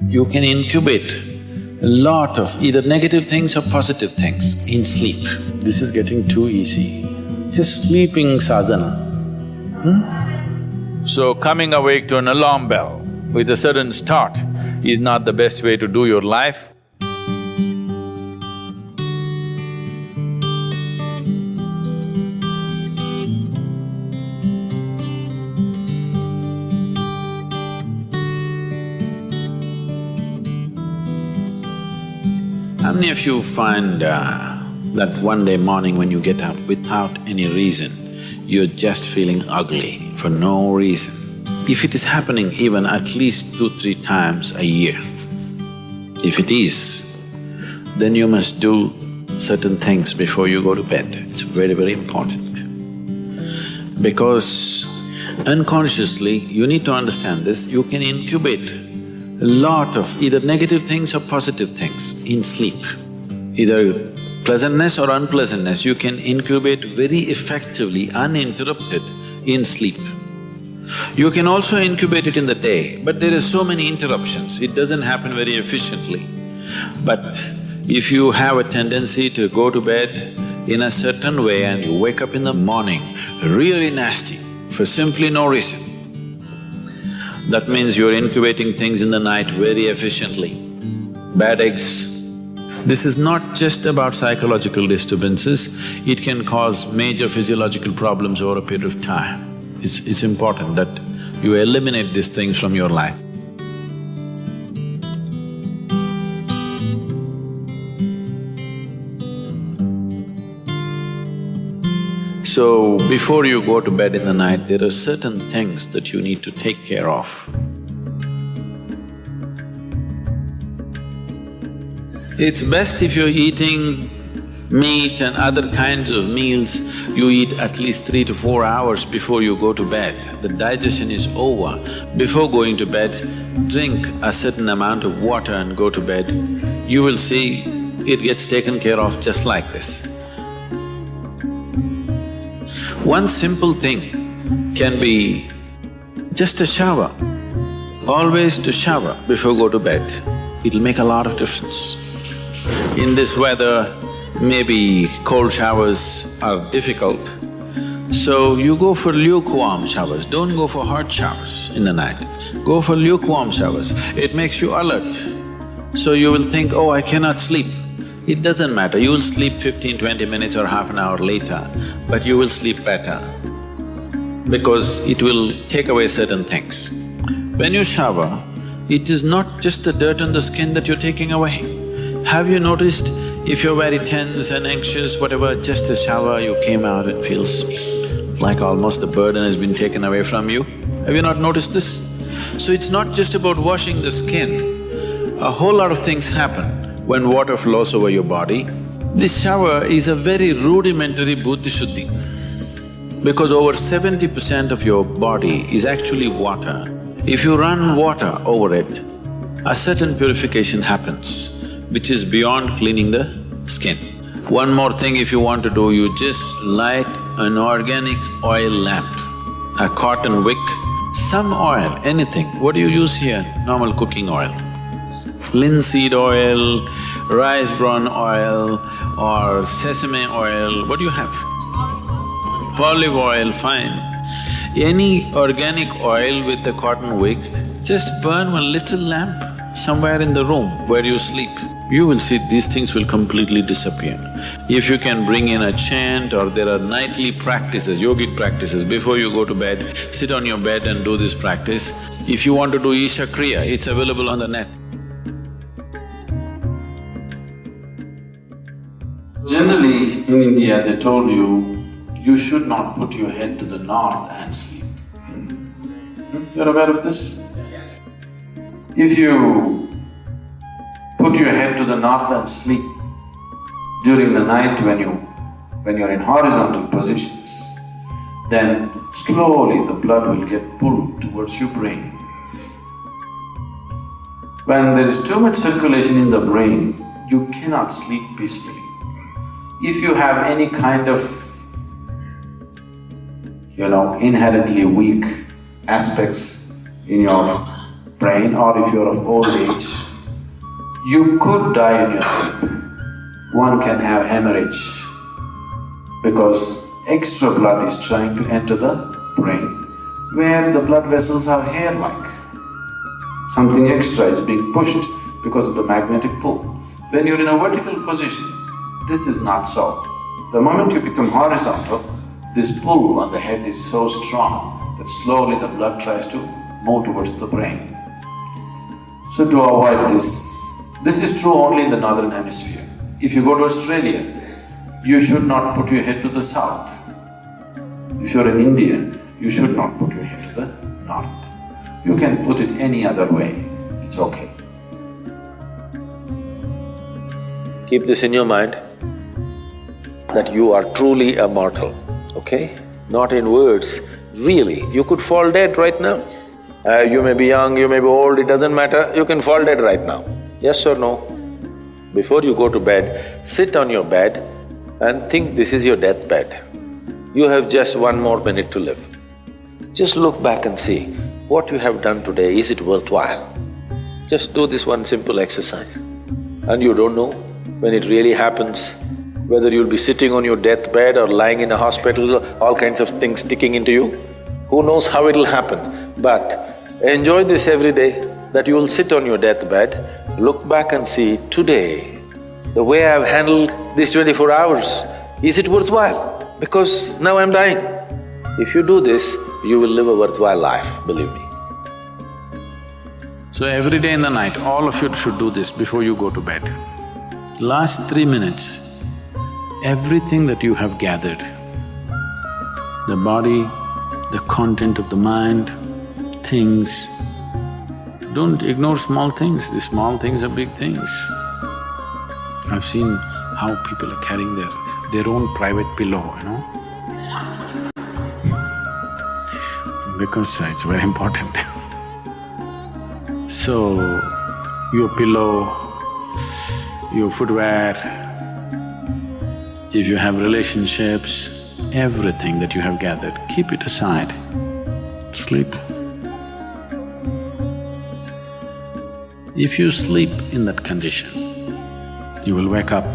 You can incubate a lot of either negative things or positive things in sleep. This is getting too easy. Just sleeping sadhana. So coming awake to an alarm bell with a sudden start is not the best way to do your life. How many of you find that one day morning when you get up without any reason, you're just feeling ugly for no reason? If it is happening even at least 2-3 times a year, if it is, then you must do certain things before you go to bed. It's very, very important. Because unconsciously, you need to understand this, you can incubate a lot of either negative things or positive things in sleep. Either pleasantness or unpleasantness, you can incubate very effectively, uninterrupted in sleep. You can also incubate it in the day, but there are so many interruptions, it doesn't happen very efficiently. But if you have a tendency to go to bed in a certain way and you wake up in the morning really nasty for simply no reason, that means you're incubating things in the night very efficiently. Bad eggs. This is not just about psychological disturbances, it can cause major physiological problems over a period of time. It's important that you eliminate these things from your life. So, before you go to bed in the night, there are certain things that you need to take care of. It's best if you're eating meat and other kinds of meals, you eat at least 3 to 4 hours before you go to bed. The digestion is over. Before going to bed, drink a certain amount of water and go to bed. You will see it gets taken care of just like this. One simple thing can be just a shower. Always to shower before go to bed, it'll make a lot of difference. In this weather, maybe cold showers are difficult, so you go for lukewarm showers, don't go for hot showers in the night. Go for lukewarm showers, it makes you alert. So you will think, oh, I cannot sleep. It doesn't matter, you will sleep 15-20 minutes or half an hour later, but you will sleep better because it will take away certain things. When you shower, it is not just the dirt on the skin that you're taking away. Have you noticed if you're very tense and anxious, whatever, just a shower, you came out, it feels like almost the burden has been taken away from you? Have you not noticed this? So it's not just about washing the skin, a whole lot of things happen when water flows over your body. This shower is a very rudimentary buddhi shuddhi because over 70% of your body is actually water. If you run water over it, a certain purification happens, which is beyond cleaning the skin. One more thing if you want to do, you just light an organic oil lamp, a cotton wick, some oil, anything. What do you use here? Normal cooking oil. Linseed oil, rice bran oil or sesame oil, what do you have? Olive oil, fine. Any organic oil with a cotton wick, just burn one little lamp somewhere in the room where you sleep. You will see these things will completely disappear. If you can bring in a chant or there are nightly practices, yogic practices, before you go to bed, sit on your bed and do this practice. If you want to do Isha Kriya, it's available on the net. Generally, in India, they told you should not put your head to the north and sleep. You're aware of this? If you put your head to the north and sleep during the night when you're in horizontal positions, then slowly the blood will get pulled towards your brain. When there is too much circulation in the brain, you cannot sleep peacefully. If you have any kind of, inherently weak aspects in your brain, or if you're of old age, you could die in your sleep. One can have hemorrhage because extra blood is trying to enter the brain, where the blood vessels are hair-like. Something extra is being pushed because of the magnetic pull. When you're in a vertical position, this is not so. The moment you become horizontal, this pull on the head is so strong that slowly the blood tries to move towards the brain. So to avoid this is true only in the northern hemisphere. If you go to Australia, you should not put your head to the south. If you're in India, you should not put your head to the north. You can put it any other way, it's okay. Keep this in your mind, that you are truly a mortal, okay? Not in words, really. You could fall dead right now. You may be young, you may be old, it doesn't matter, you can fall dead right now. Yes or no? Before you go to bed, sit on your bed and think this is your deathbed. You have just 1 more minute to live. Just look back and see, what you have done today, is it worthwhile? Just do this one simple exercise. And you don't know when it really happens, whether you'll be sitting on your deathbed or lying in a hospital, all kinds of things sticking into you. Who knows how it'll happen? But enjoy this every day, that you will sit on your deathbed, look back and see, today, the way I've handled these 24 hours, is it worthwhile? Because now I'm dying. If you do this, you will live a worthwhile life, believe me. So every day in the night, all of you should do this before you go to bed. Last 3 minutes, everything that you have gathered, the body, the content of the mind, things, don't ignore small things, these small things are big things. I've seen how people are carrying their own private pillow, you know, because it's very important. So, your pillow, your footwear, if you have relationships, everything that you have gathered, keep it aside, sleep. If you sleep in that condition, you will wake up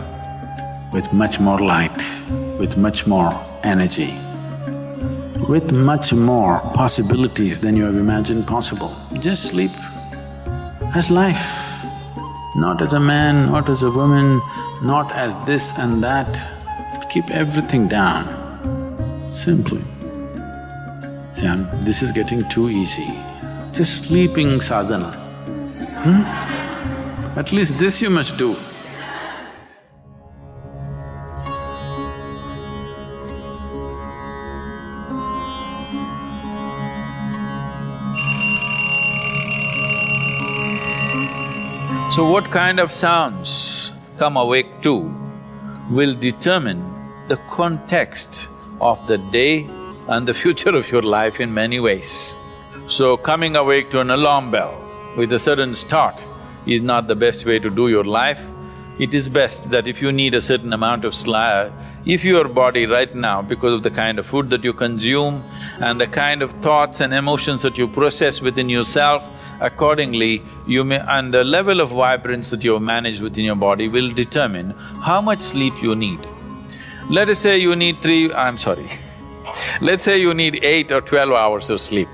with much more light, with much more energy, with much more possibilities than you have imagined possible. Just sleep as life, not as a man, not as a woman, not as this and that. Keep everything down, simply. See, this is getting too easy. Just sleeping sadhana. At least this you must do. So what kind of sounds come awake to will determine the context of the day and the future of your life in many ways. So coming awake to an alarm bell with a sudden start is not the best way to do your life. It is best that if you need a certain amount of sleep, if your body right now, because of the kind of food that you consume and the kind of thoughts and emotions that you process within yourself, accordingly you may… and the level of vibrance that you have managed within your body will determine how much sleep you need. Let us say you need let's say you need 8 or 12 hours of sleep.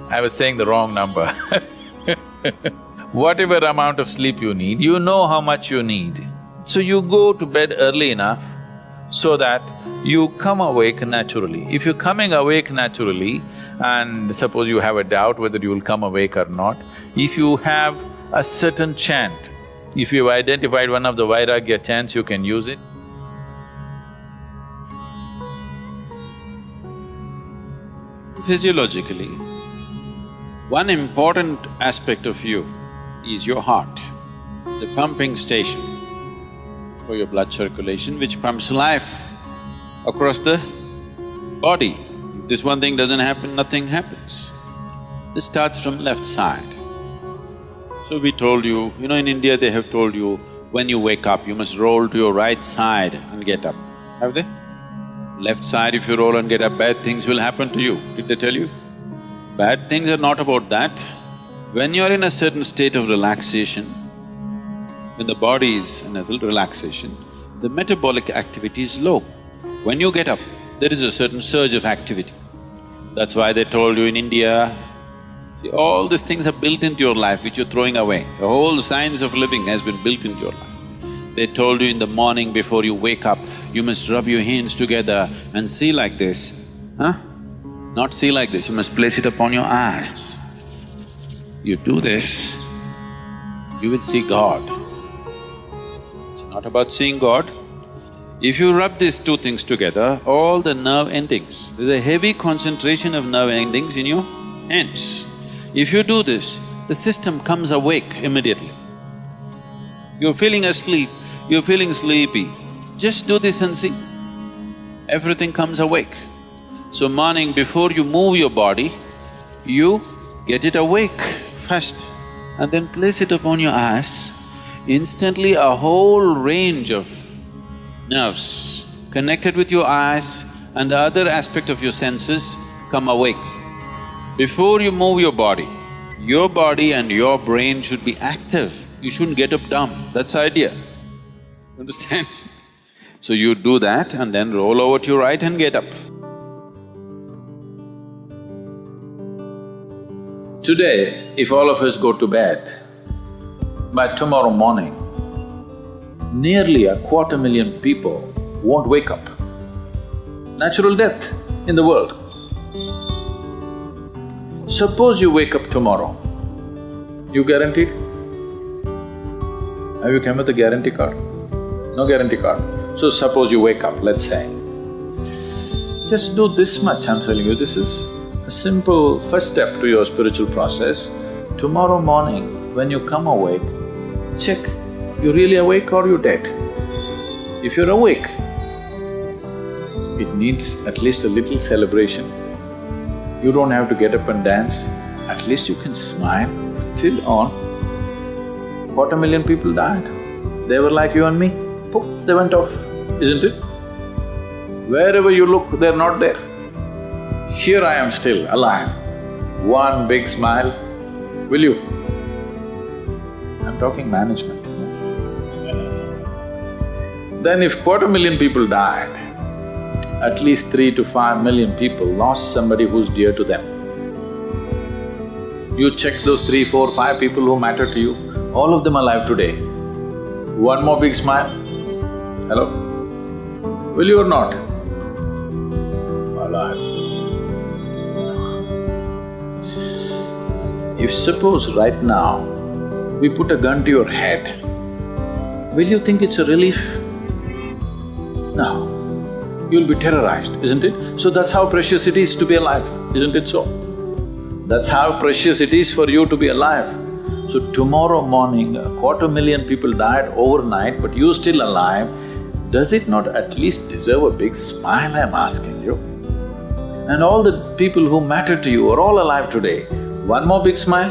I was saying the wrong number Whatever amount of sleep you need, you know how much you need. So you go to bed early enough so that you come awake naturally. If you're coming awake naturally, and suppose you have a doubt whether you will come awake or not, if you have a certain chant, if you've identified one of the Vairagya chants, you can use it. Physiologically, one important aspect of you is your heart, the pumping station for your blood circulation, which pumps life across the body. If this one thing doesn't happen, nothing happens. This starts from left side. So we told you, in India they have told you, when you wake up, you must roll to your right side and get up. Have they? Left side, if you roll and get up, bad things will happen to you. Did they tell you? Bad things are not about that. When you're in a certain state of relaxation, when the body is in a relaxation, the metabolic activity is low. When you get up, there is a certain surge of activity. That's why they told you in India, see, all these things are built into your life which you're throwing away. The whole science of living has been built into your life. They told you in the morning before you wake up, you must rub your hands together and see like this, huh? Not see like this, you must place it upon your eyes. You do this, you will see God. It's not about seeing God. If you rub these two things together, all the nerve endings, there's a heavy concentration of nerve endings in your hands. If you do this, the system comes awake immediately. You're feeling asleep, you're feeling sleepy, just do this and see. Everything comes awake. So morning before you move your body, you get it awake first and then place it upon your eyes. Instantly a whole range of nerves connected with your eyes and the other aspect of your senses come awake. Before you move your body and your brain should be active. You shouldn't get up dumb, that's the idea. Understand? So you do that and then roll over to your right and get up. Today, if all of us go to bed, by tomorrow morning, nearly 250,000 people won't wake up. Natural death in the world. Suppose you wake up tomorrow, you guaranteed? Have you come with a guarantee card? No guarantee card. So suppose you wake up, let's say. Just do this much, I'm telling you, this is a simple first step to your spiritual process. Tomorrow morning, when you come awake, check, you're really awake or you're dead. If you're awake, it needs at least a little celebration. You don't have to get up and dance, at least you can smile, still on. 250,000 people died. They were like you and me, poof, they went off, isn't it? Wherever you look, they're not there. Here I am still alive. One big smile, will you? I'm talking management. Then if 250,000 people died, at least 3 to 5 million people lost somebody who's dear to them. You check those 3, 4, 5 people who matter to you, all of them alive today. One more big smile. Hello? Will you or not? Alive. If suppose right now, we put a gun to your head, will you think it's a relief? No. You'll be terrorized, isn't it? So that's how precious it is to be alive, isn't it so? That's how precious it is for you to be alive. So tomorrow morning, 250,000 people died overnight, but you're still alive, does it not at least deserve a big smile, I'm asking you? And all the people who matter to you are all alive today. One more big smile?